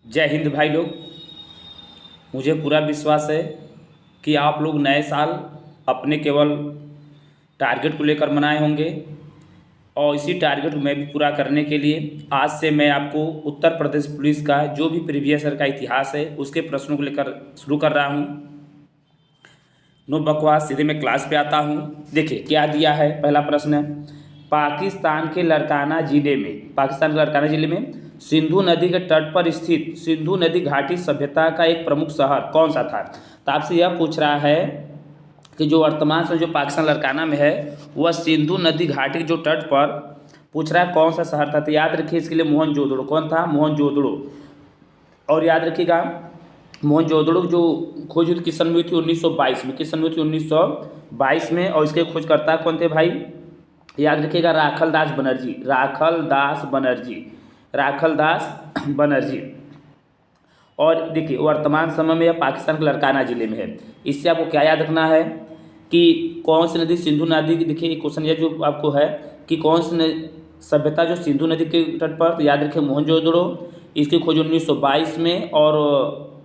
जय हिंद भाई लोग। मुझे पूरा विश्वास है कि आप लोग नए साल अपने केवल टारगेट को लेकर मनाए होंगे और इसी टारगेट को मैं भी पूरा करने के लिए आज से मैं आपको उत्तर प्रदेश पुलिस का जो भी प्रीवियस ईयर का इतिहास है उसके प्रश्नों को लेकर शुरू कर रहा हूँ। नो बकवास, सीधे मैं क्लास पे आता हूँ। देखिए क्या दिया है। पहला प्रश्न है, पाकिस्तान के लड़काना जिले में सिंधु नदी के तट पर स्थित सिंधु नदी घाटी सभ्यता का एक प्रमुख शहर कौन सा था। तो आपसे यह पूछ रहा है कि जो वर्तमान में जो पाकिस्तान लड़काना में है वह सिंधु नदी घाटी के जो तट पर पूछ रहा है कौन सा शहर था। तो याद रखिए इसके लिए मोहनजोदड़ो। कौन था? मोहनजोदड़ो। और याद रखिएगा मोहनजोदड़ो जो खोज हुई किस सन में हुई थी? 1922 में। किस सन में हुई थी? 1922 में। और इसके खोजकर्ता कौन थे भाई? याद रखिएगा राखल दास बनर्जी। और देखिए वर्तमान समय में यह पाकिस्तान के लड़काना जिले में है। इससे आपको क्या याद रखना है कि कौन सी नदी सिंधु नदी की, देखिए क्वेश्चन यह जो आपको है कि कौन सी सभ्यता जो सिंधु नदी के तट पर, तो याद रखिए मोहनजोदड़ो। इसकी खोज 1922 में और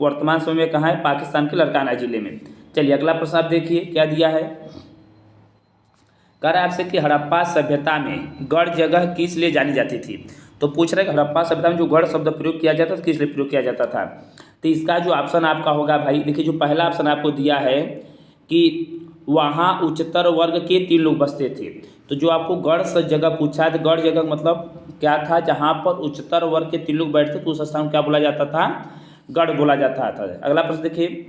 वर्तमान समय में कहाँ है? पाकिस्तान के लड़काना जिले में। चलिए अगला प्रश्न आप देखिए क्या दिया है। कह रहा है आपसे कि हड़प्पा सभ्यता में गढ़ जगह किस लिए जानी जाती थी। तो पूछ रहे कि हड़प्पा सभ्यता में जो गढ़ शब्द प्रयोग किया जाता था किस लिए प्रयोग किया जाता था। तो इसका जो ऑप्शन आपका होगा भाई, देखिए जो पहला ऑप्शन आपको दिया है कि वहाँ उच्चतर वर्ग के 3 लोग बसते थे। तो जो आपको गढ़ से जगह पूछा है तो गढ़ जगह मतलब क्या था? जहाँ पर उच्चतर वर्ग के 3 लोग बैठते तो उस स्थान को क्या बोला जाता था? गढ़ बोला जाता था। अगला प्रश्न देखिए,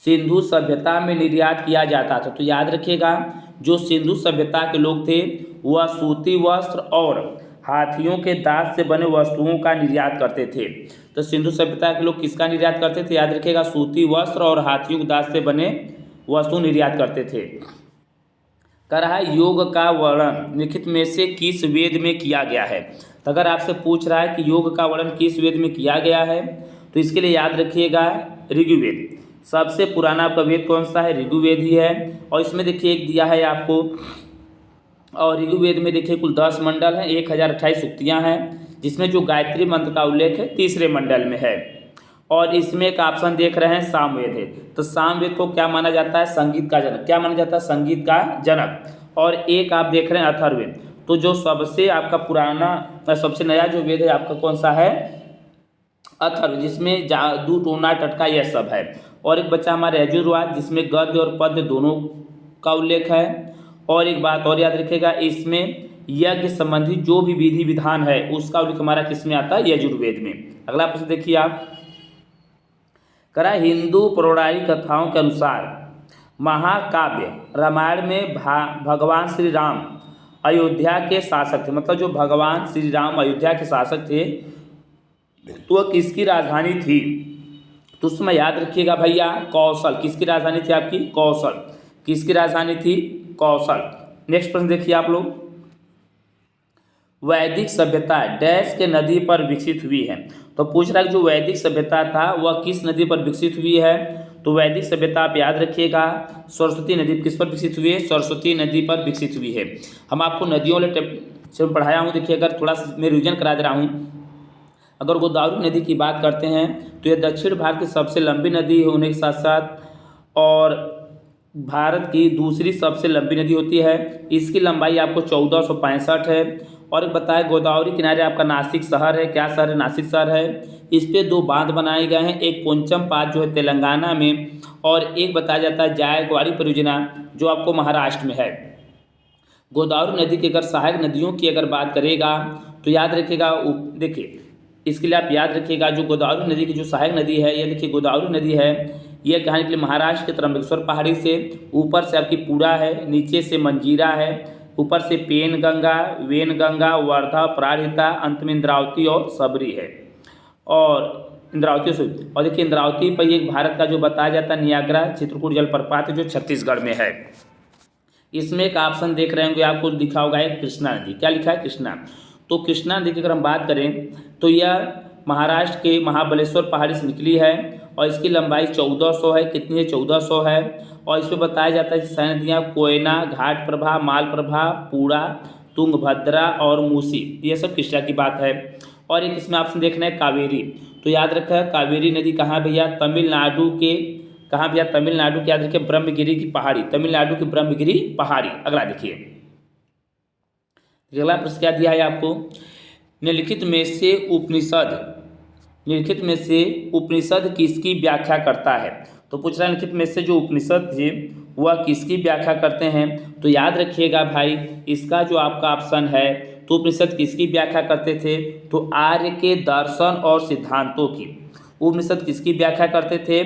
सिंधु सभ्यता में निर्यात किया जाता था। तो याद रखिएगा जो सिंधु सभ्यता के लोग थे वह सूती वस्त्र और हाथियों के दांत से बने वस्तुओं का निर्यात करते थे। तो सिंधु सभ्यता के लोग किसका निर्यात करते थे? याद रखिएगा सूती वस्त्र और हाथियों के दांत से बने वस्तु निर्यात करते थे। कह रहा है योग का वर्णन निम्नलिखित में से किस वेद में किया गया है। तो अगर आपसे पूछ रहा है कि योग का वर्णन किस वेद में किया गया है तो इसके लिए याद रखिएगा ऋग्वेद। सबसे पुराना आपका वेद कौन सा है? ऋग्वेद ही है। और इसमें देखिए एक दिया है आपको, और ऋग्वेद में देखिए कुल 10 मंडल हैं, 1028 सूक्तियाँ हैं, जिसमें जो गायत्री मंत्र का उल्लेख है तीसरे मंडल में है। और इसमें एक ऑप्शन देख रहे हैं सामवेद है। तो सामवेद को क्या माना जाता है? संगीत का जनक। क्या माना जाता है? संगीत का जनक। और एक आप देख रहे हैं अथर्ववेद। तो जो सबसे आपका पुराना सबसे नया जो वेद है आपका कौन सा है? अथर्व, जिसमें जादू टोना टटका यह सब है। और एक बच्चा हमारे यजुर्वेद जिसमें गद्य और पद्य दोनों का उल्लेख है। और एक बात और याद रखिएगा, इसमें यज्ञ संबंधी जो भी विधि विधान है उसका उल्लेख हमारा किस में आता है? यजुर्वेद में। अगला प्रश्न देखिए आप, करा हिंदू पौराणिक कथाओं के अनुसार महाकाव्य रामायण में भगवान श्री राम अयोध्या के शासक थे। मतलब जो भगवान श्री राम अयोध्या के शासक थे तो वह किसकी राजधानी थी? तो उसमें याद रखिएगा भैया कौशल। किसकी राजधानी थी आपकी? कौशल। किसकी राजधानी थी? कौशल। नेक्स्ट प्रश्न देखिए आप लोग, वैदिक सभ्यता डैश के नदी पर विकसित हुई है। तो पूछ रहा है जो वैदिक सभ्यता था वह किस नदी पर विकसित हुई है। तो वैदिक सभ्यता आप याद रखिएगा सरस्वती नदी। किस पर विकसित हुई है? सरस्वती नदी पर विकसित हुई है। हम आपको नदियों वाले से पढ़ाया हूँ। देखिए अगर थोड़ा सा मैं रिवीजन करा दे रहा हूँ। अगर गोदावरी नदी की बात करते हैं तो यह दक्षिण भारत की सबसे लंबी नदी होने के साथ साथ और भारत की दूसरी सबसे लंबी नदी होती है। इसकी लंबाई आपको 1465 है। और एक बताया गोदावरी किनारे आपका नासिक शहर है। क्या शहर है? नासिक शहर है। इस पे 2 बांध बनाए गए हैं, एक पोंचम पात जो है तेलंगाना में और एक बताया जाता है जायकवाड़ी परियोजना जो आपको महाराष्ट्र में है। गोदावरी नदी की अगर सहायक नदियों की अगर बात करेगा तो याद रखिएगा, देखिए इसके लिए आप याद रखिएगा जो गोदावरी नदी की जो सहायक नदी है, ये देखिए गोदावरी नदी है, यह कहने के लिए महाराष्ट्र के त्र्यंबकेश्वर पहाड़ी से ऊपर से आपकी पूरा है, नीचे से मंजीरा है, ऊपर से पेनगंगा, वेनगंगा, वर्धा, प्राणहिता, अंत में इंद्रावती और सबरी है। और इंद्रावती से और देखिए इंद्रावती पर एक भारत का जो बताया जाता है नियाग्रा चित्रकूट जलप्रपात जो छत्तीसगढ़ में है। इसमें एक ऑप्शन देख रहे होंगे आपको लिखा होगा है कृष्णा नदी। क्या लिखा है? कृष्णा। तो कृष्णा नदी की अगर हम बात करें तो यह महाराष्ट्र के महाबलेश्वर पहाड़ी से निकली है और इसकी लंबाई 1400 है। कितनी है? 1400 है। और इसमें बताया जाता है कि सह नदियाँ कोयना, घाटप्रभा, मालप्रभा, पूरा, तुंगभद्रा और मूसी, ये सब कृष्णा की बात है। और एक इसमें ऑप्शन देखना है कावेरी। तो याद रखा है कावेरी नदी कहाँ भैया, तमिलनाडु के, कहाँ भैया, तमिलनाडु के, याद रखिए ब्रह्मगिरी की पहाड़ी, तमिलनाडु की ब्रह्मगिरी पहाड़ी। अगला देखिए, अगला प्रश्न क्या दिया है आपको, निम्नलिखित में से उपनिषद किसकी व्याख्या करता है। तो पूछ रहा है निम्नलिखित में से जो उपनिषद थे वह किसकी व्याख्या करते हैं। तो याद रखिएगा भाई, इसका जो आपका ऑप्शन है, तो उपनिषद किसकी व्याख्या करते थे, तो आर्य के दर्शन और सिद्धांतों की। उपनिषद किसकी व्याख्या करते थे,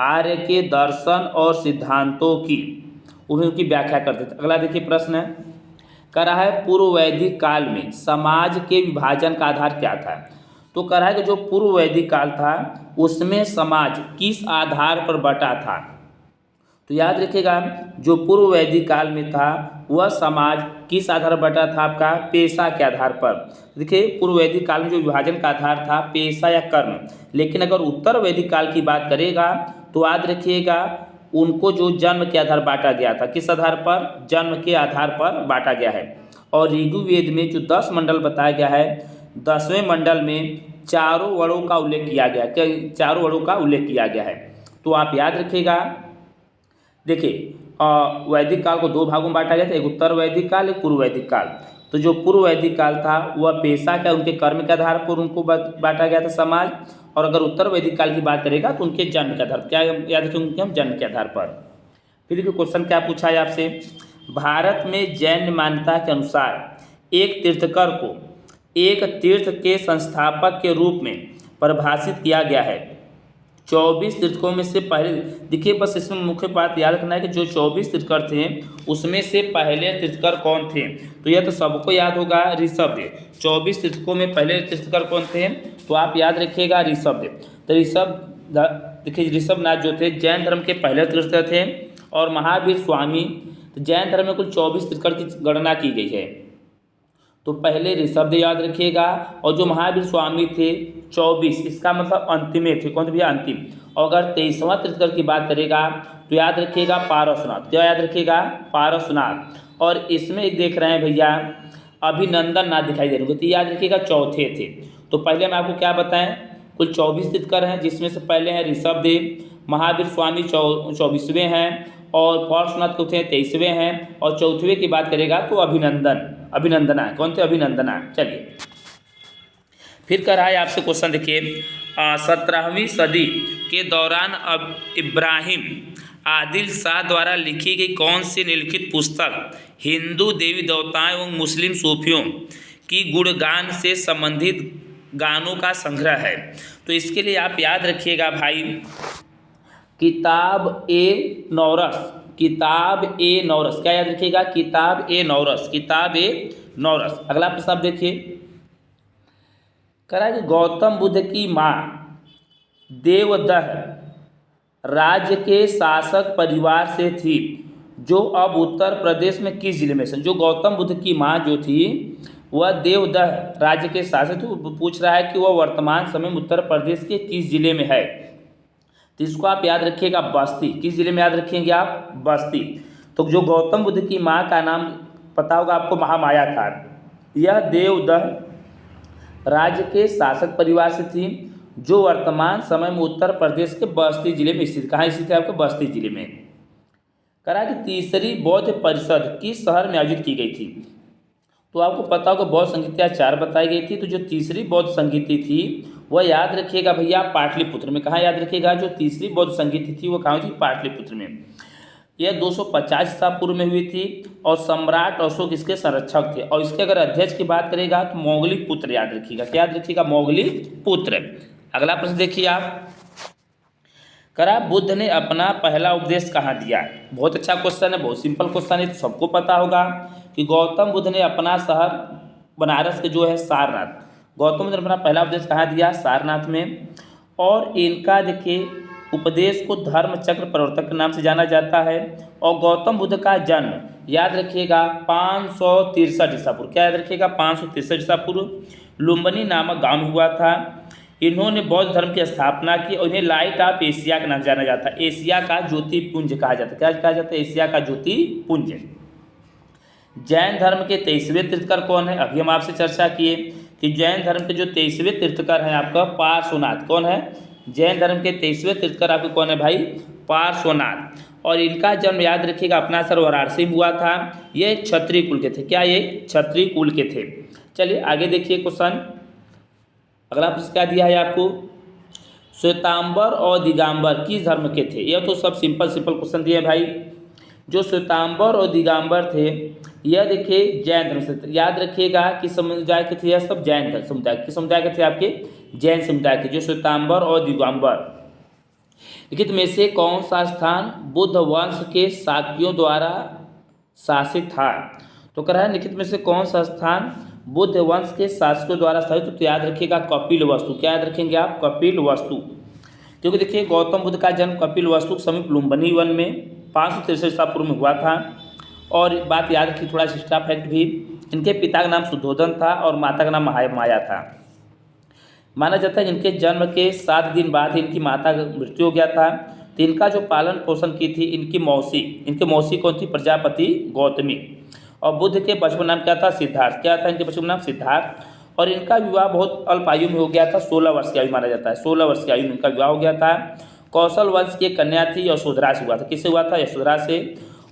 आर्य के दर्शन और सिद्धांतों की, उनकी व्याख्या करते थे। अगला देखिए प्रश्न है, कह रहा है पूर्व वैदिक काल में समाज के विभाजन का आधार क्या था। तो कह रहा है कि जो पूर्व वैदिक काल था उसमें समाज किस आधार पर बटा था। तो याद रखिएगा, जो पूर्व वैदिक काल में था वह समाज किस आधार पर बटा था, आपका पेशा के आधार पर। देखिए पूर्व वैदिक काल में जो विभाजन का आधार था पेशा या कर्म, लेकिन अगर उत्तर वैदिक काल की बात करेगा तो याद रखिएगा उनको जो जन्म के आधार बांटा गया था, किस आधार पर, जन्म के आधार पर बांटा गया है। और ऋग्वेद में जो 10 मंडल बताया गया है, 10वें मंडल में चारों वर्णों का उल्लेख किया गया, क्या चारों वर्णों का उल्लेख किया गया है। तो आप याद रखिएगा, देखिए वैदिक काल को 2 भागों में बांटा गया था, एक उत्तर वैदिक काल, एक पूर्व वैदिक काल। तो जो पूर्व वैदिक काल था वह पेशा क्या, उनके कर्म के आधार पर उनको बांटा गया था समाज। और अगर उत्तर वैदिक काल की बात करेगा तो उनके जन्म के आधार पर, क्या याद रखें, उनके हम जन्म के आधार पर। फिर देखिए क्वेश्चन क्या पूछा है आपसे, भारत में जैन मान्यता के अनुसार एक तीर्थकर को एक तीर्थ के संस्थापक के रूप में परिभाषित किया गया है। 24 तीर्थकों में से पहले, देखिए बस इसमें मुख्य बात याद रखना है कि जो 24 तीर्थकर थे उसमें से पहले तीर्थकर कौन थे। तो यह तो सबको याद होगा, ऋषभदेव। 24 तीर्थकों में पहले तीर्थकर कौन थे, तो आप याद रखिएगा ऋषभदेव। तो देखिए ऋषभनाथ जो थे जैन धर्म के पहले तीर्थकर थे। और महावीर स्वामी, तो जैन धर्म में कुल 24 तीर्थकर की गणना की गई है। तो पहले ऋषभदेव याद रखिएगा, और जो महावीर स्वामी थे 24, इसका मतलब अंतिम थे, कौन थे भैया, अंतिम। और अगर 23वां तीर्थकर की बात करेगा तो याद रखिएगा पारसनाथ, क्या याद रखिएगा, पारसनाथ। और इसमें एक देख रहे हैं भैया अभिनंदन नाथ दिखाई दे रहे हैं, तो याद रखिएगा चौथे थे। तो पहले मैं आपको क्या बताएं, कुल 24 तीर्थकर हैं, जिसमें से पहले हैं ऋषभदेव, महावीर स्वामी 24वें हैं, और पारसनाथ को थे 23वें हैं, और चौथवें की बात करेगा तो अभिनंदना, कौन थे, अभिनंदना। चलिए फिर कर रहा है आपसे क्वेश्चन, देखिए 17वीं सदी के दौरान अब इब्राहिम आदिल शाह द्वारा लिखी गई कौन सी निम्नलिखित पुस्तक हिंदू देवी देवताओं एवं मुस्लिम सूफियों की गुणगान से संबंधित गानों का संग्रह है। तो इसके लिए आप याद रखिएगा भाई, किताब ए नौरस, किताब ए नौरस, क्या याद रखिएगा, किताब ए नौरस, किताब ए नौरस। अगला प्रश्न आप देखिए, कह रहा है कि गौतम बुद्ध की माँ देवदह राज्य के शासक परिवार से थी, जो अब उत्तर प्रदेश में किस जिले में से। जो गौतम बुद्ध की माँ जो थी वह देवदह राज्य के शासक, तो पूछ रहा है कि वह वर्तमान समय में उत्तर प्रदेश के किस जिले में है। तो इसको आप याद रखिएगा बस्ती, किस जिले में याद रखेंगे आप, बस्ती। तो जो गौतम बुद्ध की माँ का नाम पता होगा आपको, महामाया था। यह देवदह राज्य के शासक परिवार से थी, जो वर्तमान समय में उत्तर प्रदेश के बस्ती जिले में स्थित, कहाँ स्थित है आपके, बस्ती जिले में। करा कि तीसरी बौद्ध परिषद किस शहर में आयोजित की गई थी। तो आपको पता होगा बौद्ध संगीतियाँ 4 बताई गई थी। तो जो तीसरी बौद्ध संगीति थी वह याद रखिएगा भैया पाटलिपुत्र में। कहाँ याद रखिएगा, जो तीसरी बौद्ध संगीति थी वो कहाँ थी, पाटलिपुत्र में। यह 250 ईसा पूर्व में हुई थी, और सम्राट अशोक इसके संरक्षक थे। और इसके अगर अध्यक्ष की बात करेगा तो मोगली पुत्र याद रखिएगा, क्या याद रखिएगा, मोगली पुत्र। अगला प्रश्न देखिए आप, करा बुद्ध ने अपना पहला उपदेश कहाँ दिया। बहुत अच्छा क्वेश्चन है, बहुत सिंपल क्वेश्चन है, तो सबको पता होगा कि गौतम बुद्ध ने अपना शहर बनारस के जो है सारनाथ, गौतम बुद्ध ने अपना पहला उपदेश कहाँ दिया, सारनाथ में। और इनका देखिए उपदेश को धर्म चक्र प्रवर्तक के नाम से जाना जाता है। और गौतम बुद्ध का जन्म याद रखिएगा 563 ईसा पूर्व, क्या याद रखिएगा, 563 ईसा पूर्व लुम्बिनी नामक गांव में हुआ था। इन्होंने बौद्ध धर्म की स्थापना की, और इन्हें लाइट ऑफ एशिया के नाम जाना जाता है। एशिया का ज्योतिपुंज कहा जाता है, क्या कहा जाता है, एशिया का ज्योतिपुंज। जैन धर्म के 23वें तीर्थकर कौन है, अभी हम आपसे चर्चा किए कि जैन धर्म के जो 23वें तीर्थकर हैं आपका पार्श्वनाथ। कौन है? जैन धर्म के 23वें तीर्थकर आपके कौन है भाई? पार्श्वनाथ। और इनका जन्म याद रखिएगा अपना सर वाराणसी में हुआ था। ये क्षत्रिय कुल के थे। क्या ये क्षत्रिय कुल के थे? चलिए आगे देखिए क्वेश्चन। अगला प्रश्न क्या दिया है आपको? श्वेतांबर और दिगंबर किस धर्म के थे? यह तो सब सिंपल क्वेश्चन दिए भाई। जो श्वेतांबर और दिगंबर थे यह देखिए जैन धर्म से। याद रखिएगा कि समुदाय के थे, यह सब जैन समुदाय के थे आपके जैन समुदाय के, जो श्वेतांबर और दिगंबर। लिखित में से कौन सा स्थान बुद्ध वंश के शाक्यों द्वारा शासित था? तो कह रहा है लिखित में से कौन सा स्थान बुद्ध वंश के शासकों द्वारा शासित? तो याद रखिएगा कपिल वस्तु। क्या याद रखेंगे आप? कपिल वस्तु। क्योंकि देखिए गौतम बुद्ध का जन्म कपिल वस्तु के समीप लुम्बिनी वन में 563 ईसा पूर्व में हुआ था। और बात याद रखिए थोड़ा सा फैक्ट भी, इनके पिता का नाम शुद्धोधन था और माता का नाम माया था। माना जाता है इनके जन्म के 7 दिन बाद इनकी माता का मृत्यु हो गया था। तो इनका जो पालन पोषण की थी इनकी मौसी कौन थी? प्रजापति गौतमी। और बुद्ध के बचपन नाम क्या था? सिद्धार्थ। क्या था इनके बचपन नाम? सिद्धार्थ। और इनका विवाह बहुत अल्प आयु में हो गया था, 16 वर्ष की आयु माना जाता है। 16 वर्ष की आयु में इनका विवाह हो गया था। कौशल वंश की एक कन्या थी, यशोधरा से हुआ था। किससे हुआ था? यशोधरा से।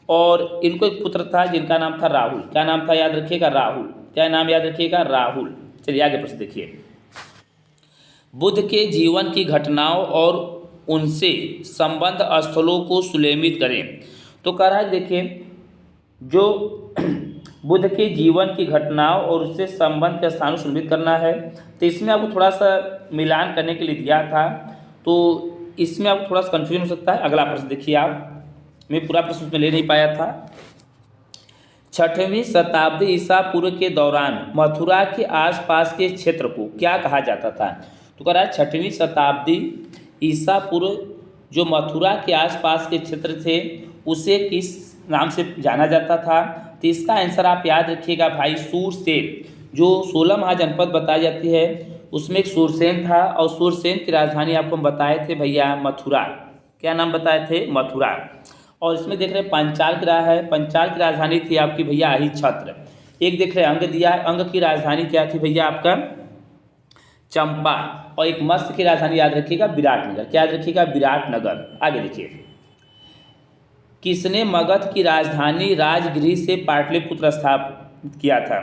और इनको एक पुत्र था जिनका नाम था राहुल। क्या नाम था? याद रखिएगा राहुल। क्या नाम याद रखिएगा? राहुल। चलिए आगे प्रश्न देखिए। बुद्ध के जीवन की घटनाओं और उनसे संबंध स्थलों को सुलेखित करें। तो कह रहा है देखिए जो बुद्ध के जीवन की घटनाओं और उससे संबंध के स्थानों सुलेखित करना है। तो इसमें आपको थोड़ा सा मिलान करने के लिए दिया था, तो इसमें आपको थोड़ा सा कन्फ्यूजन हो सकता है। अगला प्रश्न देखिए आप, मैं पूरा प्रश्न उसमें ले नहीं पाया था। 6वीं शताब्दी ईसा पूर्व के दौरान मथुरा के आसपास के क्षेत्र को क्या कहा जाता था? तो कह रहा है 6वीं शताब्दी ईसा पूर्व जो मथुरा के आसपास के क्षेत्र थे उसे किस नाम से जाना जाता था? तो इसका आंसर आप याद रखिएगा भाई, सूरसेन। जो 16 महाजनपद बताई जाती है उसमें एक सूरसेन था, और सूरसेन की राजधानी आपको हम बताए थे भैया मथुरा। क्या नाम बताए थे? मथुरा। और इसमें देख रहे हैं पंचाल की पंचाल की राजधानी थी आपकी भैया अहिछत्र। एक देख रहे हैं अंग दिया है, अंग की राजधानी क्या थी भैया आपका? चंपा। और एक मत्स्य की राजधानी याद रखिएगा विराटनगर। क्या याद रखिएगा? विराटनगर। आगे देखिए। किसने मगध की राजधानी राजगिरी से पाटलिपुत्र स्थापित किया था?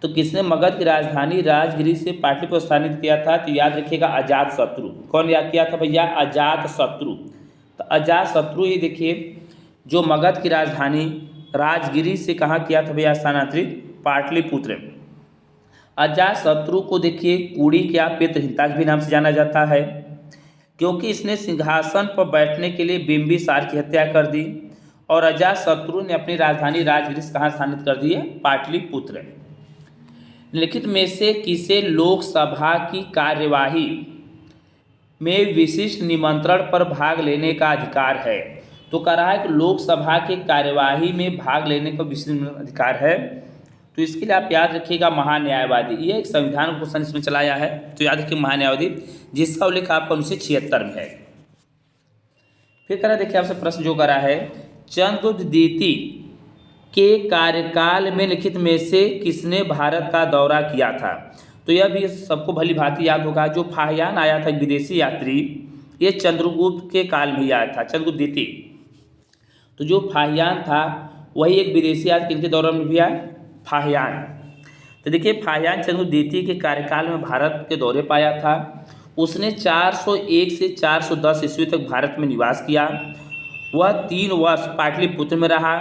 तो किसने मगध की राजधानी राजगिरी से पाटलिपुत्र स्थापित किया था? तो याद रखिएगा अजातशत्रु। कौन याद किया था भैया? अजातशत्रु। तो अजातशत्रु ये देखिए जो मगध की राजधानी राजगिरी से कहाँ किया था भैया स्थानांतरित? पाटलिपुत्र। अजातशत्रु को देखिए कुड़ी क्या पितृहिंता के भी नाम से जाना जाता है, क्योंकि इसने सिंहासन पर बैठने के लिए बिंबिसार की हत्या कर दी। और अजातशत्रु ने अपनी राजधानी राजगिरी से कहाँ स्थानित कर दी है? पाटलिपुत्र। निम्नलिखित में से किसे लोकसभा की कार्यवाही में विशिष्ट निमंत्रण पर भाग लेने का अधिकार है? तो कह रहा है कि लोकसभा की कार्यवाही में भाग लेने का विशिष्ट अधिकार है। तो इसके लिए आप याद रखिएगा महान्यायवादी। ये एक संविधान क्वेश्चन इसमें चलाया है, तो याद रखिए महान्यायवादी, जिसका उल्लेख आपका 1976 में है। फिर करा देखिए आपसे प्रश्न जो करा है, चंद्रगुप्त द्वितीय के कार्यकाल में लिखित में से किसने भारत का दौरा किया था? तो यह भी सबको भली भांति याद होगा। जो फाहियान आया था विदेशी यात्री, ये चंद्रगुप्त के काल में ही आया था, चंद्रगुप्त द्वितीय। तो जो फाहियान था वही एक विदेशी यात्री किनके दौरान में भी आया? फाहियान। तो देखिए फाहियान चंद्रगुप्त द्वितीय के कार्यकाल में भारत के दौरे पाया था। उसने 401 से 410 ईस्वी तक भारत में निवास किया। वह 3 वर्ष पाटलिपुत्र में रहा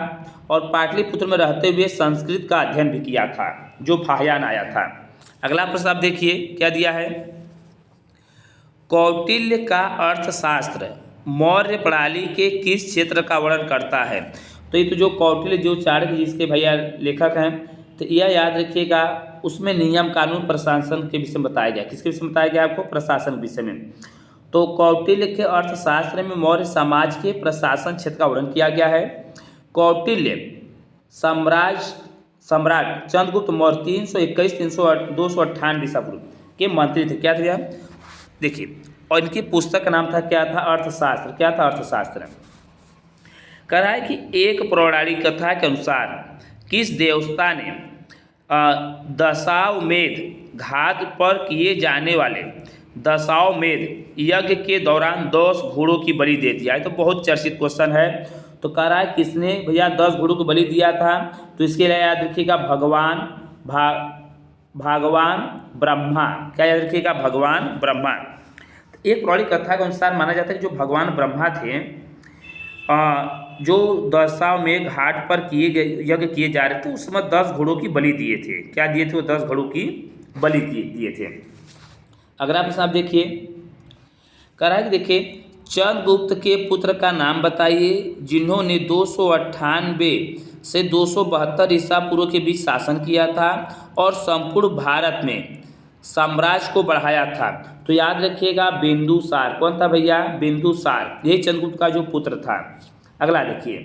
और पाटलिपुत्र में रहते हुए संस्कृत का अध्ययन भी किया था, जो फाहियान आया था। अगला प्रश्न आप देखिए क्या दिया है। कौटिल्य का अर्थशास्त्र मौर्य प्रणाली के किस क्षेत्र का वर्णन करता है? तो ये तो जो कौटिल्य जो चाणक्य जिसके भैया लेखक हैं, तो यह याद रखिएगा, उसमें नियम कानून प्रशासन के विषय में बताया गया। किसके विषय में बताया गया आपको? प्रशासन विषय में। तो कौटिल्य के अर्थशास्त्र में मौर्य समाज के प्रशासन क्षेत्र का वर्णन किया गया है। कौटिल्य सम्राट चंद्रगुप्त मौर्य 321-298 ईसा पूर्व के मंत्री थे। क्या थे देखिए, और इनकी पुस्तक का नाम था क्या था? अर्थशास्त्र। क्या था? अर्थशास्त्र। कह रहा है कि एक पौराणिक कथा के अनुसार किस देवता ने दशाश्वमेध घाट पर किए जाने वाले दशाश्वमेध यज्ञ के दौरान 10 घोड़ों की बलि दे दिया है। तो बहुत चर्चित क्वेश्चन है। तो कह रहा है किसने भैया 10 घोड़ों को बलि दिया था? तो इसके लिए याद रखिएगा भगवान ब्रह्मा। क्या याद रखिएगा? भगवान ब्रह्मा। एक पौराणिक कथा के अनुसार माना जाता है कि जो भगवान ब्रह्मा थे, जो दशाश्वमेध घाट पर किए गए यज्ञ किए जा रहे थे उस समय 10 घोड़ों की बलि दिए थे। क्या दिए थे? वो 10 घोड़ों की बलि दिए थे। अगर आप इसमें देखिए, कह रहा है कि देखिए चंद्रगुप्त के पुत्र का नाम बताइए जिन्होंने 298 से 272 ईसा पूर्व के बीच शासन किया था और संपूर्ण भारत में साम्राज्य को बढ़ाया था। तो याद रखिएगा बिंदुसार। कौन था भैया? बिंदुसार। यही चंद्रगुप्त का जो पुत्र था। अगला देखिए,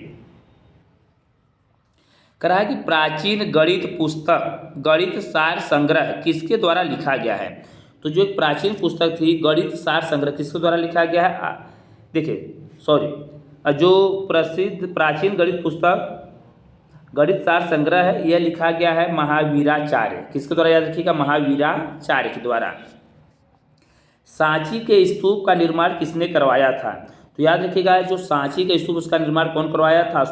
कह रहा है कि प्राचीन गणित पुस्तक गणित सार संग्रह किसके द्वारा लिखा गया है? तो जो एक प्राचीन पुस्तक थी गणित सार संग्रह किसके द्वारा लिखा गया है? देखिए जो प्रसिद्ध प्राचीन गणित पुस्तक गणित सार संग्रह है यह लिखा गया है महावीराचार्य। किसके द्वारा? याद रखिएगा महावीराचार्य के द्वारा। सांची के स्तूप का निर्माण किसने करवाया था? तो याद रखिएगा जो सांची के स्तूप उसका निर्माण कौन करवाया था?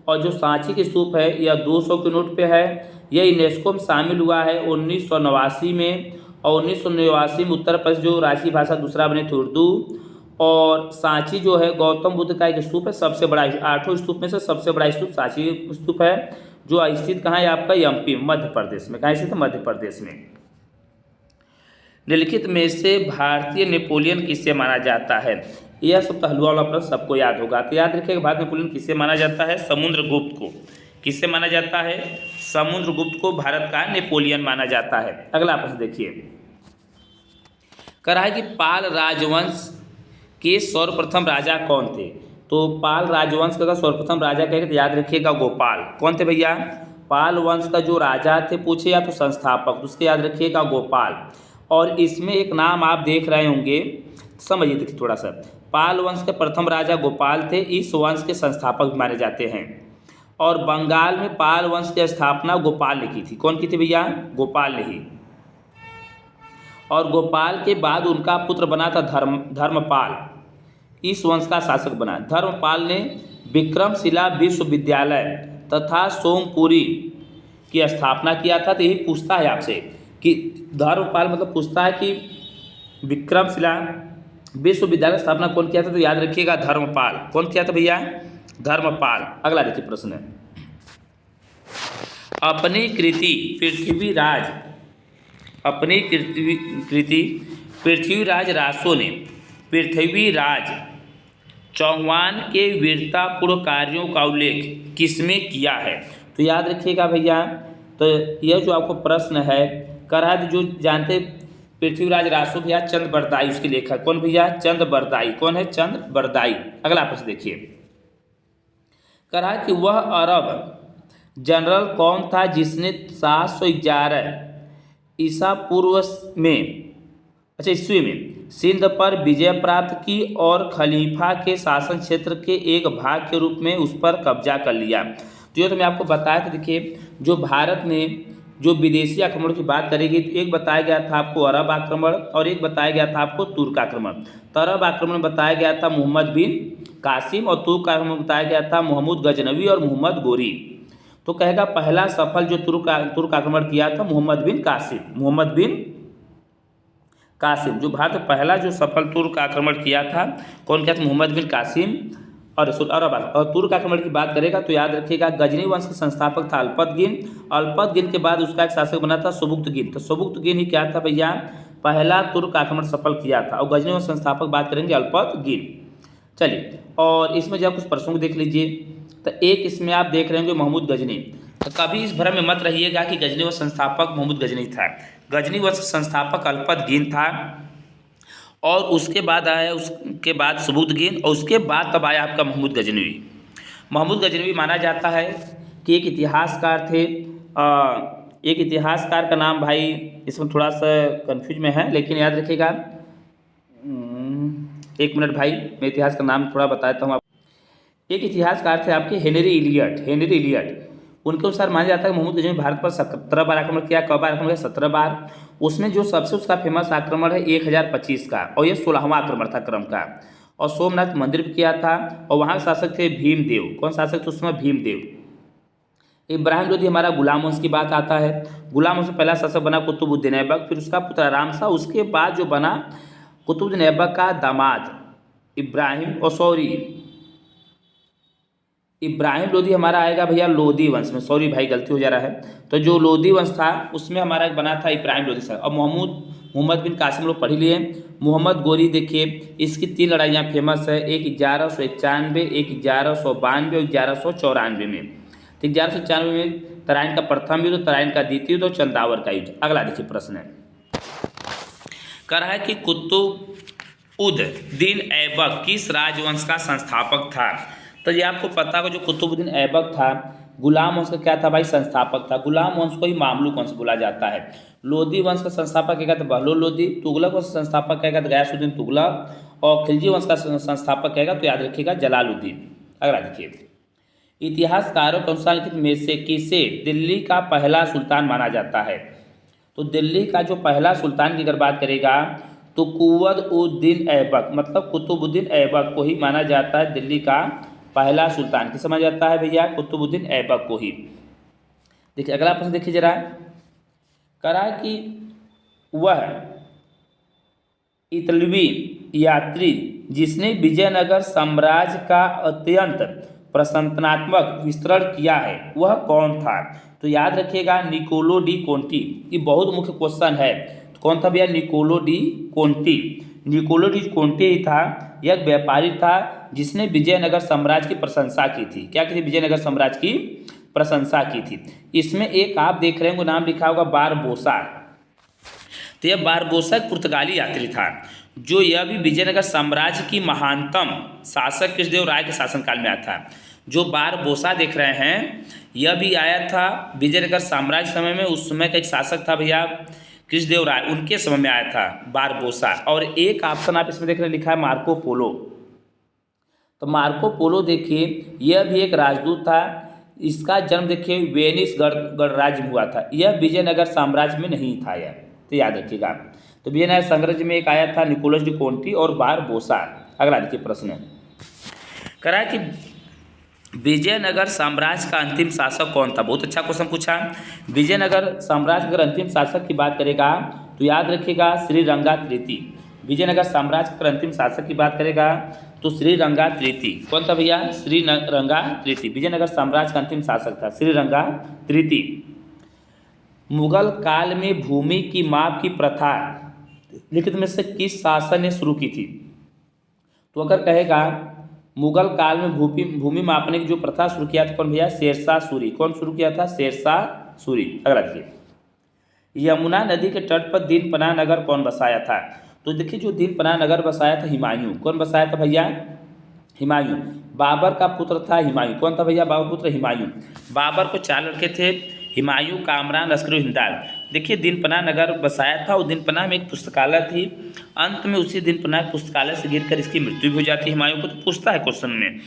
और जो सांची के स्तूप है यह 200 के नोट पे है। यह यूनेस्को में शामिल हुआ है 1989 में। और 1989 में उत्तर प्रदेश जो राष्ट्रीय भाषा दूसरा बने थे उर्दू। और सांची जो है गौतम बुद्ध का एक स्तूप है, सबसे बड़ा 8 स्तूप में से सबसे बड़ा स्तूप सांची स्तूप है, जो स्थित कहाँ है आपका? एमपी मध्य प्रदेश में। कहाँ स्थित है? मध्य प्रदेश में। निम्नलिखित में से भारतीय नेपोलियन किससे माना जाता है? यह सब हलवा वाला प्रश्न सबको याद होगा। तो याद रखिएगा भारतीय नेपोलियन किससे माना जाता है? समुद्रगुप्त को। किससे माना जाता है? समुद्रगुप्त को भारत का नेपोलियन माना जाता है। अगला प्रश्न देखिए, कह रहा है कि पाल राजवंश के सर्वप्रथम राजा कौन थे? तो पाल राजवंश का सर्वप्रथम राजा कहेंगे तो याद रखिएगा गोपाल। कौन थे भैया? पाल वंश का जो राजा थे पूछे या तो संस्थापक, उसके याद रखिएगा गोपाल। और इसमें एक नाम आप देख रहे होंगे, समझिए देखिए थोड़ा सा। पाल वंश के प्रथम राजा गोपाल थे। इस वंश के संस्थापक माने जाते हैं। और बंगाल में पाल वंश की स्थापना गोपाल ने की थी। कौन की थी भैया? गोपाल ने ही। और गोपाल के बाद उनका पुत्र बना था धर्मपाल, इस वंश का शासक बना। धर्मपाल ने विक्रमशिला विश्वविद्यालय तथा सोमपुरी की स्थापना किया था। तो यही पूछता है आपसे कि धर्मपाल मतलब पूछता है कि विक्रमशिला विश्वविद्यालय स्थापना कौन किया था? तो याद रखिएगा धर्मपाल। कौन किया था भैया? धर्मपाल। अगला देखिए प्रश्न है, अपनी कृति पृथ्वीराज रासो ने पृथ्वीराज चौहान के वीरतापूर्ण कार्यों का उल्लेख किसमें किया है? तो याद रखिएगा भैया, तो यह जो आपको प्रश्न है कह रहा है जो जानते पृथ्वीराज रासो भैया चंद्रबरदाई उसके लेखक। कौन भैया? चंद्रबरदाई। कौन है? चंद्रबरदाई। अगला प्रश्न देखिए, कह रहा है कि वह अरब जनरल कौन था जिसने 711 ईसा पूर्व में ईस्वी में सिंध पर विजय प्राप्त की और खलीफा के शासन क्षेत्र के एक भाग के रूप में उस पर कब्जा कर लिया? तो ये तो मैं आपको बताया था। देखिए जो भारत में जो विदेशी आक्रमण की बात करेगी तो एक बताया गया था आपको अरब आक्रमण और एक बताया गया था आपको तुर्क आक्रमण। तो अरब आक्रमण बताया गया था मोहम्मद बिन कासिम और तुर्क आक्रमण बताया गया था मोहम्मद गजनवी और मोहम्मद गोरी। तो कहेगा पहला सफल जो तुर्क आक्रमण किया था मोहम्मद बिन कासिम। जो भारत में पहला जो सफल तुर्क आक्रमण किया था कौन किया था? मोहम्मद बिन कासिम। और तुर्क आक्रमण की बात करेगा तो याद रखिएगा गजनी वंश का संस्थापक था अल्पतगिन के बाद उसका एक शासक बना था सुबुक्तगिन। तो सुबुक्तगिन ही क्या था भैया? पहला तुर्क आक्रमण सफल किया था। और गजनी वंश संस्थापक बात करेंगे अल्पतगिन। चलिए और इसमें जब कुछ प्रसंग देख लीजिए। तो एक इसमें आप देख रहे होंगे महमूद गजनी। तो कभी इस भ्रम में मत रहिएगा कि गजनी वंश संस्थापक महमूद गजनी था। गजनी वंश संस्थापक अल्पतगिन था और उसके बाद आया उसके बाद सुबुक्तगिन और उसके बाद तब आया आपका महमूद गजनवी। महमूद गजनवी माना जाता है कि एक इतिहासकार थे। एक इतिहासकार का नाम भाई इसमें थोड़ा सा कंफ्यूज में है लेकिन याद रखिएगा। एक मिनट भाई मैं इतिहास का नाम थोड़ा बताता हूँ आप। एक इतिहासकार थे आपके हेनरी इलियट। उनके अनुसार माना जाता है कि मोहम्मद गजनी ने भारत पर 17 बार आक्रमण किया। कब बार आक्रमण किया? 17 बार। उसमें जो सबसे उसका फेमस आक्रमण है 1025 का, और ये 16वां आक्रमण था क्रम का, और सोमनाथ मंदिर पर किया था। और वहाँ के शासक थे भीमदेव। कौन शासक थे उस समय? भीमदेव। इब्राहिम लोधी हमारा गुलाम वंश की बात आता है। गुलाम वंश में पहला शासक बना कुतुबुद्दीन ऐबक, फिर उसका पुत्र आराम शाह, उसके बाद जो बना कुतुबुद्दीन ऐबक का दामाद इब्राहिम, और सॉरी इब्राहिम लोधी हमारा आएगा भैया लोधी वंश में। सॉरी भाई गलती हो जा रहा है। तो जो लोधी वंश था उसमें हमारा एक बना था इब्राहिम लोधी सर। और मोहम्मद बिन कासिम लोग पढ़ लिए। मोहम्मद गोरी देखिए, इसकी 3 लड़ाइयाँ फेमस है, एक 1191, एक 1192 और 1194 में। तो 1194 में तराइन का प्रथम युद्ध, तराइन का द्वितीय युद्ध और चंदावर का युद्ध। अगला देखिए प्रश्न है, कह रहा है कि कुतुबुद्दीन ऐबक किस राजवंश का संस्थापक था? तो ये आपको पता होगा, जो कुतुबुद्दीन ऐबक था गुलाम वंश का क्या था भाई? संस्थापक था। गुलाम वंश को ही मामलुक वंश बोला जाता है। लोधी वंश का संस्थापक कहेगा तो बहलोल लोधी, तुगलक वंश का संस्थापक कहेगा तो गयासुद्दीन तुगलक, और खिलजी वंश का संस्थापक कहेगा तो याद रखिएगा जलालुद्दीन। अगला देखिए, इतिहासकारों के अनुसार लिखित में से किसे दिल्ली का पहला सुल्तान माना जाता है? तो दिल्ली का जो पहला सुल्तान की अगर बात करेगा तो कुवुद्दीन ऐबक, मतलब कुतुबुद्दीन ऐबक को ही माना जाता है दिल्ली का पहला सुल्तान। किसे माना जाता है भैया? कुतुबुद्दीन ऐबक को ही। देखिए अगला प्रश्न देखिए जरा, करा कि वह इतालवी यात्री जिसने विजयनगर साम्राज्य का अत्यंत प्रशंसनात्मक विस्तरण किया है वह कौन था? तो याद रखिएगा निकोलो डी कोंटी। ये बहुत मुख्य क्वेश्चन है। तो कौन था भैया? Niccolo de Conti. Niccolo de Conti ही था, यह एक व्यापारी था जिसने विजयनगर साम्राज्य की प्रशंसा की थी। क्या की थी? विजयनगर साम्राज्य की प्रशंसा की थी। इसमें एक आप देख रहे हैं नाम लिखा होगा बारबोसा। तो यह बारबोसा एक पुर्तगाली यात्री था, जो यह भी विजयनगर साम्राज्य की महानतम शासक कृष्णदेव राय के शासनकाल में आया था। जो बारबोसा देख रहे हैं यह भी आया था विजयनगर साम्राज्य समय में। उस समय का एक शासक था भैया कृष्णदेव राय, उनके समय में आया था बारबोसा। और एक ऑप्शन आप इसमें देख रहे हैं लिखा है मार्को पोलो। तो मार्को पोलो देखिए यह भी एक राजदूत था। इसका जन्म देखिए वेनिस गणराज्य में हुआ था। यह विजयनगर साम्राज्य में नहीं था यह, तो याद रखिएगा। तो विजयनगर साम्राज्य में एक आया था निकोलस डी कोंटी और बारबोसा। अगला देखिए प्रश्न करा कि विजयनगर साम्राज्य का अंतिम शासक कौन था? बहुत अच्छा क्वेश्चन पूछा। विजयनगर साम्राज्य अगर अंतिम शासक की बात करेगा तो याद रखिएगा श्रीरंगा तृतीय। विजयनगर साम्राज्य का अंतिम शासक की बात करेगा तो श्रीरंगा तृतीय। कौन था भैया? श्रीरंगा तृतीय। विजयनगर साम्राज्य का अंतिम शासक था श्रीरंगा तृतीय। मुगल काल में भूमि की माप की प्रथा लिखित में से किस शासक ने शुरू की थी? तो अगर कहेगा मुगल काल में भूमि मापने की जो प्रथा शुरू किया था कौन भैया? शेरशाह सूरी। कौन शुरू किया था? शेरशाह सूरी। अगला देखिए, यमुना नदी के तट पर दीनपनाह नगर कौन बसाया था? तो देखिए जो दीनपनाह नगर बसाया था हुमायूं। कौन बसाया था भैया? हुमायूं। बाबर का पुत्र था हुमायूं। कौन था भैया? बाबर पुत्र हुमायूं। बाबर को 4 लड़के थे, हुमायूं, कामरान, लश्कर हिंदाल। देखिए दीनपनाह नगर बसाया था और दीनपनाह में एक पुस्तकालय थी। अंत में उसी दीनपनाह पुस्तकालय से गिरकर इसकी मृत्यु भी हो जाती है हुमायूं को। तो पूछता है क्वेश्चन में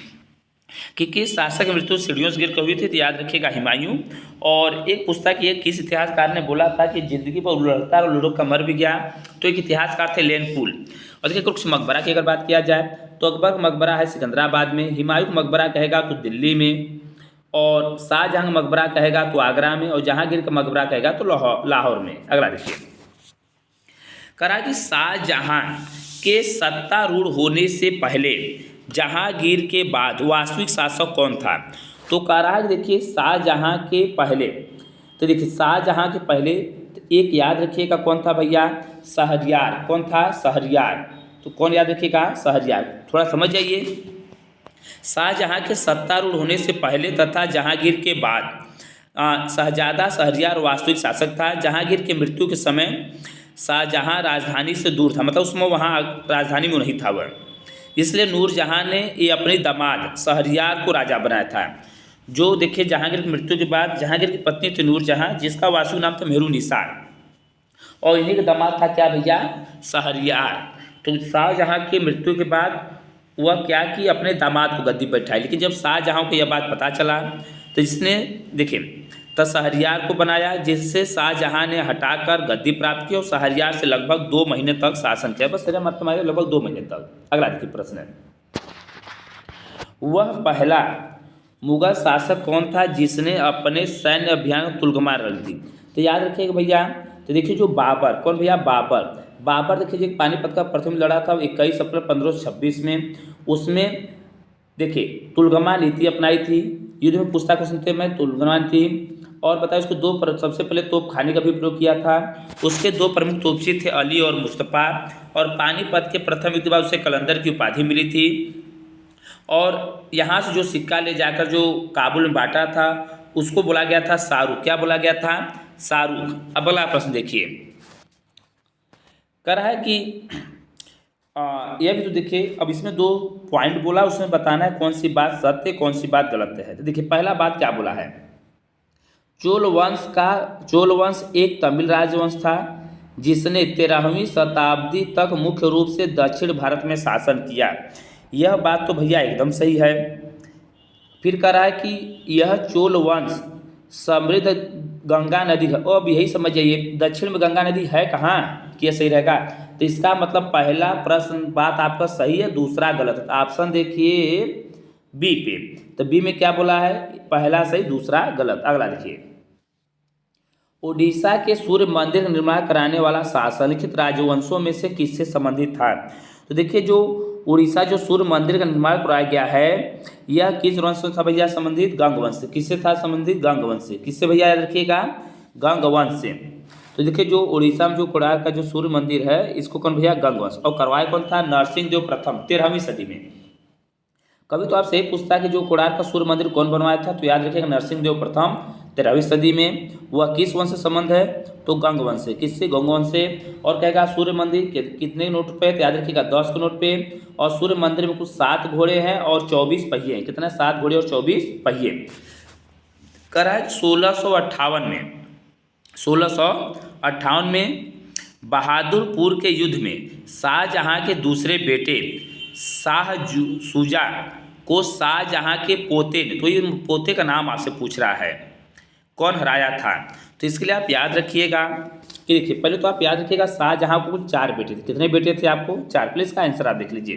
कि किस शासक की मृत्यु सीढ़ियों से गिरकर हुई थी? तो याद रखिएगा हुमायूं। और एक पुस्तक ये किस इतिहासकार ने बोला था कि जिंदगी पर उलझता और लुढ़क कर मर भी गया? तो एक इतिहासकार थे लेनपुल। और देखिए कुछ मकबरा की अगर बात किया जाए तो अकबर का मकबरा है सिकंदराबाद में, हुमायूं का मकबरा कहेगा तो दिल्ली में, और शाहजहां का मकबरा कहेगा तो आगरा में, और जहांगीर का मकबरा कहेगा तो लाहौर में। अगला देखिए, करा कि शाहजहां के सत्तारूढ़ होने से पहले जहांगीर के बाद वास्तविक शासक कौन था? तो कह रहा है देखिए शाहजहां के पहले, तो देखिए शाहजहां के पहले एक याद रखिएगा कौन था भैया? शहरयार। कौन था? शहरयार। तो कौन याद रखिएगा? शहरयार। थोड़ा समझ जाइए, शाहजहां के सत्तारूढ़ होने से पहले तथा जहांगीर के बाद शहजादा शहरयार वास्तविक शासक था। जहांगीर की मृत्यु के समय शाहजहां राजधानी से दूर था, मतलब उसमें वहाँ राजधानी में नहीं था वह, इसलिए नूरजहां ने ये अपने दामाद शहरयार को राजा बनाया था। जो देखिए जहांगीर की मृत्यु के बाद जहांगीर की पत्नी थी नूरजहां, जिसका वास्तविक नाम था मेहरुनिसा, और इन्हीं का दामाद था क्या भैया? शहरयार। तो शाहजहां की मृत्यु के बाद वह क्या कि अपने दामाद को गद्दी पर बैठाई। लेकिन जब शाहजहां को यह बात पता चला तो इसने देखिए शहरयार को बनाया, जिससे शाहजहां ने हटाकर गद्दी प्राप्त की और शहरयार से लगभग 2 महीने तक शासन किया। बस मतलब हमारे लगभग 2 महीने तक। अगला देखिए प्रश्न है, वह पहला मुगल शासक कौन था जिसने अपने सैन्य अभियान तुलगमा रख दी? तो याद रखिएगा भैया, तो देखिए जो बाबर, कौन भैया? बाबर देखिए जो पानीपत का प्रथम लड़ा था 21 अप्रैल 1526 में, उसमें देखिए तुलगमा नीति अपनाई थी। युद्ध में पूछता क्वेश्चन थे मैं, तुलगमा थी। और बताया उसको सबसे पहले तोप खाने का भी प्रयोग किया था। उसके 2 प्रमुख तोपची थे, अली और मुस्तफ़ा। और पानीपत के प्रथम युद्ध के बाद उसे कलंदर की उपाधि मिली थी। और यहाँ से जो सिक्का ले जाकर जो काबुल में बांटा था उसको बोला गया था शाहरुख। क्या बोला गया था? शाहरुख। अब अगला प्रश्न देखिए, कह रहा है कि यह भी तो देखिए, अब इसमें 2 पॉइंट बोला, उसमें बताना है कौन सी बात सत्य कौन सी बात गलत है। तो देखिए पहला बात क्या बोला है, चोल वंश एक तमिल राजवंश था जिसने 13वीं शताब्दी तक मुख्य रूप से दक्षिण भारत में शासन किया। यह बात तो भैया एकदम सही है। फिर कह रहा है कि यह चोल वंश समृद्ध गंगा नदी है। अब यही समझ जाइए, दक्षिण में गंगा नदी है कहाँ कि यह सही रहेगा? तो इसका मतलब पहला प्रश्न बात आपका सही है, दूसरा गलत है। तो ऑप्शन देखिए बी पे, तो बी में क्या बोला है? पहला सही दूसरा गलत। अगला देखिए, उड़ीसा के सूर्य मंदिर का निर्माण कराने वाला शासक लिखित राजवंशों में से किससे संबंधित था? तो देखिए जो उड़ीसा जो सूर्य मंदिर का निर्माण कराया गया है, यह किस वंश से था भैया संबंधित? गंग वंश से। किससे था संबंधित? गंग वंश से। किससे भैया याद रखिएगा? गंग वंश से। तो देखिए जो उड़ीसा में जो कोणार्क का जो सूर्य मंदिर है, इसको कौन भैया? गंग वंश। और करवाया कौन था? नरसिंह देव प्रथम 13वीं सदी में। कभी तो आपसे पूछता है कि जो कोणार्क का सूर्य मंदिर कौन बनवाया था, तो याद रखिएगा नरसिंह देव प्रथम 13वीं सदी में। वह किस वंश से संबंध है? तो गंग वंश से। किससे? गंग वंश से। और कहेगा सूर्य मंदिर कितने नोट पे? तो याद रखिएगा 10 के नोट पे। और सूर्य मंदिर में कुछ 7 घोड़े हैं और 24 पहिए हैं। कितना? 7 घोड़े और 24 पहिए। करा 1658 में बहादुरपुर के युद्ध में शाहजहां के दूसरे बेटे शुजा को शाहजहां के पोते ने, तो ये पोते का नाम आपसे पूछ रहा है, कौन हराया था? तो इसके लिए आप याद रखिएगा कि देखिए पहले तो आप याद रखिएगा शाहजहां को कुल 4 बेटे थे। कितने बेटे थे आपको? 4। प्लीज इसका आंसर आप देख लीजिए।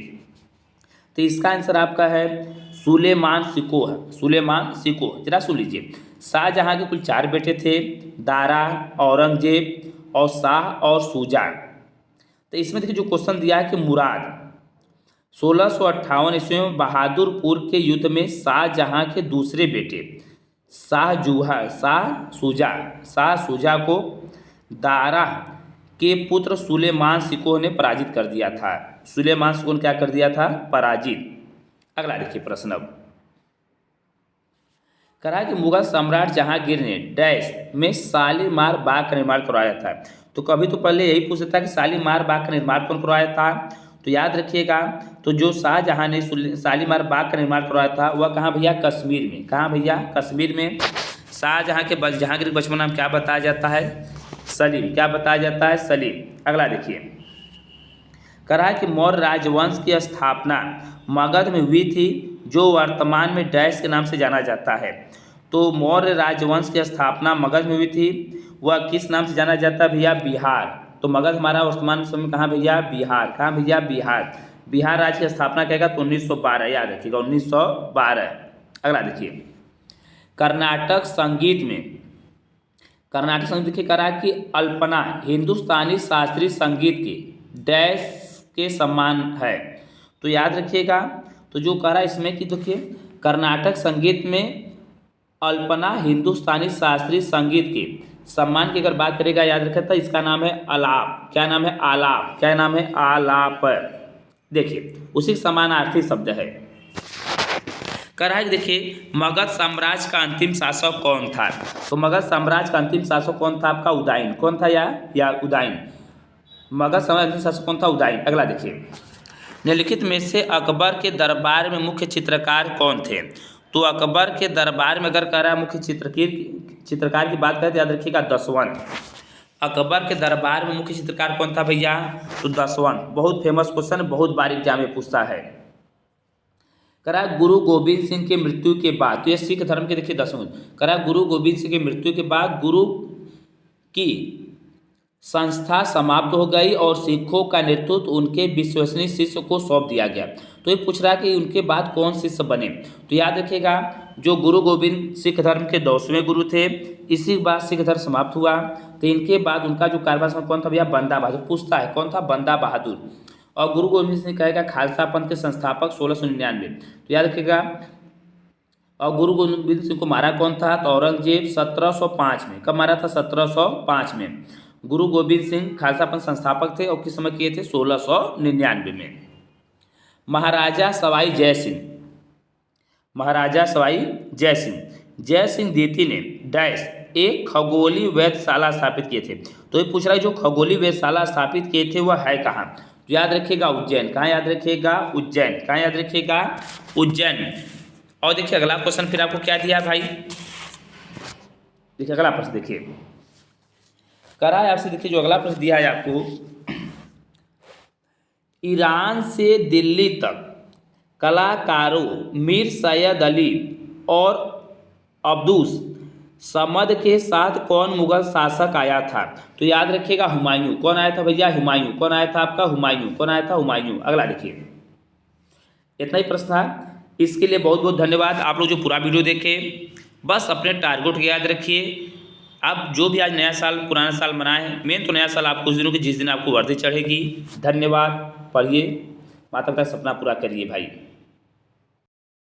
तो इसका आंसर आपका है सुलेमान सिको है। सुलेमान सिको, जरा सुन लीजिए। शाहजहां के कुल 4 बेटे थे, दारा, औरंगजेब और शाह और शुजा। तो इसमें देखिए जो क्वेश्चन दिया है कि मुराद 1658 ईस्वी में बहादुरपुर के युद्ध में शाहजहां के दूसरे बेटे शाह शुजा को दारा के पुत्र सुलेमान सिकोह ने पराजित कर दिया था। सुलेमान सिकोह ने क्या कर दिया था? पराजित। अगला देखिए प्रश्न अब कहा कि मुगल सम्राट जहांगीर ने डैश में शालीमार बाग का निर्माण करवाया था। तो कभी तो पहले यही पूछता था कि शालीमार बाग का निर्माण कौन करवाया था? तो याद रखिएगा, तो जो शाहजहां ने शालीमार बाग का निर्माण करवाया था वह कहाँ भैया? कश्मीर में। कहाँ भैया? कश्मीर में। शाहजहां के जहांगीर के बचपन नाम क्या बताया जाता है? सलीम। क्या बताया जाता है? सलीम। अगला देखिए, कहा कि मौर्य राजवंश की स्थापना मगध में हुई थी जो वर्तमान में डैश के नाम से जाना जाता है। तो मौर्य राजवंश की स्थापना मगध में हुई थी, वह किस नाम से जाना जाता है भैया? बिहार। तो मगध हमारा वर्तमान समय कहाँ भैया? बिहार। कहाँ भैया? बिहार। बिहार राज्य की स्थापना कहेगा तो 1912, याद रखिएगा 1912। अगला देखिए, कर्नाटक संगीत देखिए करा कि अल्पना हिंदुस्तानी शास्त्रीय संगीत के डैश के समान है। तो याद रखिएगा, तो जो कह रहा है इसमें कि देखिए कर्नाटक संगीत में अल्पना हिंदुस्तानी शास्त्रीय संगीत के सम्मान की अगर बात करेगा, याद रखा था इसका नाम है आलाप। क्या नाम है? आलाप। क्या नाम है? आलाप। देखिए उसी समानार्थी शब्द है। कह रहा है कि देखिए मगध साम्राज्य का अंतिम शासक कौन था? तो मगध साम्राज्य का अंतिम शासक कौन था आपका? उदयन। कौन था या उदयन? मगध साम्राज्य अंतिम शासक कौन था? उदयन। अगला देखिए, निम्नलिखित में से अकबर के दरबार में मुख्य चित्रकार कौन थे? तो अकबर के दरबार में अगर कह रहा है मुख्य चित्रकार की बात करें तो याद रखिएगा दसवंत। अकबर के दरबार में मुख्य चित्रकार कौन था भैया? तो दसवंत। बहुत फेमस क्वेश्चन, बहुत बार एग्जाम में पूछता है। करा गुरु गोविंद सिंह के मृत्यु के बाद, तो ये सिख धर्म के देखिए 10वें, करा गुरु गोविंद सिंह की मृत्यु के बाद गुरु की संस्था समाप्त हो गई और सिखों का नेतृत्व उनके विश्वसनीय शिष्य को सौंप दिया गया। तो ये पूछ रहा है कि उनके बाद कौन शिष्य बने, तो याद रखिएगा जो गुरु गोविंद सिख धर्म के 10वें गुरु थे, इसी के बाद सिख धर्म समाप्त हुआ। तो इनके बाद उनका जो कार्यभार कौन था भैया, बंदा बहादुर। पूछता है कौन था, बंदा बहादुर। और गुरु गोविंद सिंह कहेगा खालसा पंथ के संस्थापक 1699। तो याद रखिएगा। और गुरु गोविंद सिंह को मारा कौन था, तो औरंगजेब 1705 में। कब मारा था, 1705 में। गुरु गोविंद सिंह खालसा पंथ संस्थापक थे और किस समय किए थे, 1699 में। महाराजा सवाई जय सिंह, महाराजा सवाई जय सिंह द्वितीय ने डैश एक खगोलीय वेधशाला स्थापित किए थे। तो ये पूछ रहा है जो खगोलीय वेधशाला स्थापित किए थे वह है कहाँ, तो याद रखिएगा उज्जैन। कहाँ याद रखिएगा, उज्जैन। कहाँ याद रखिएगा, उज्जैन। और देखिए अगला क्वेश्चन फिर आपको क्या दिया भाई, देखिए अगला प्रश्न देखिए करा है आपसे। देखिए जो अगला प्रश्न दिया है आपको, ईरान से दिल्ली तक कलाकारों मीर सैयद अली और अब्दुस समद के साथ कौन मुगल शासक आया था, तो याद रखिएगा हुमायूं। कौन आया था भैया, हुमायूं। कौन आया था आपका, हुमायूं। कौन आया था, हुमायूं। अगला देखिए, इतना ही प्रश्न था। इसके लिए बहुत बहुत धन्यवाद। आप लोग जो पूरा वीडियो देखे, बस अपने टारगेट को याद रखिए। आप जो भी आज नया साल पुराना साल मनाएं, मेन तो नया साल आपको उस दिनों की जिस दिन आपको वर्दी चढ़ेगी। धन्यवाद। पढ़िए, माता पिता सपना पूरा करिए भाई।